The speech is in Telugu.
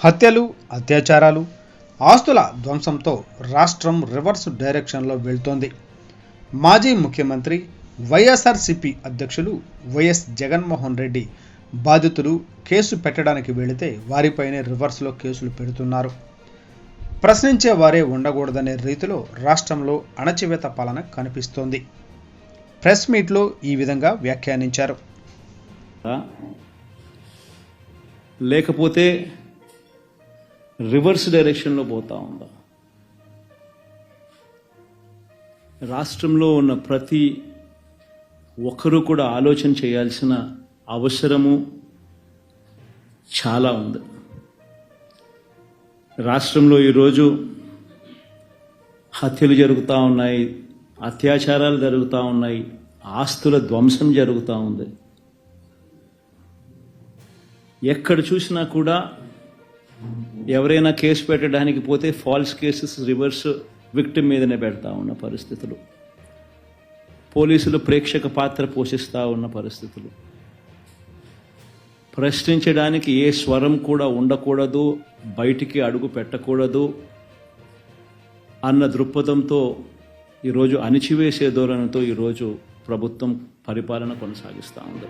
హత్యలు, అత్యాచారాలు, ఆస్తుల ధ్వంసంతో రాష్ట్రం రివర్స్ డైరెక్షన్లో వెళ్తోంది. మాజీ ముఖ్యమంత్రి వైఎస్ఆర్సీపీ అధ్యక్షులు వైఎస్ జగన్మోహన్ రెడ్డి బాధితులు కేసు పెట్టడానికి వెళితే వారిపైనే రివర్స్లో కేసులు పెడుతున్నారు. ప్రశ్నించే వారే ఉండకూడదనే రీతిలో రాష్ట్రంలో అణచివేత పాలన కనిపిస్తోంది. ప్రెస్ మీట్లో ఈ విధంగా వ్యాఖ్యానించారు. లేకపోతే రివర్స్ డైరెక్షన్లో పోతా ఉందా? రాష్ట్రంలో ఉన్న ప్రతి ఒక్కరూ కూడా ఆలోచన చేయాల్సిన అవసరము చాలా ఉంది. రాష్ట్రంలో ఈరోజు హత్యలు జరుగుతూ ఉన్నాయి, అత్యాచారాలు జరుగుతూ ఉన్నాయి, ఆస్తుల ధ్వంసం జరుగుతూ ఉంది. ఎక్కడ చూసినా కూడా ఎవరైనా కేసు పెట్టడానికి పోతే ఫాల్స్ కేసెస్ రివర్స్ విక్టిమ్ మీదనే పెడతా ఉన్న పరిస్థితులు, పోలీసులు ప్రేక్షక పాత్ర పోషిస్తూ ఉన్న పరిస్థితులు, ప్రశ్నించడానికి ఏ స్వరం కూడా ఉండకూడదు, బయటికి అడుగు పెట్టకూడదు అన్న దృక్పథంతో ఈరోజు అణిచివేసే ధోరణితో ఈరోజు ప్రభుత్వం పరిపాలన కొనసాగిస్తూ ఉంది.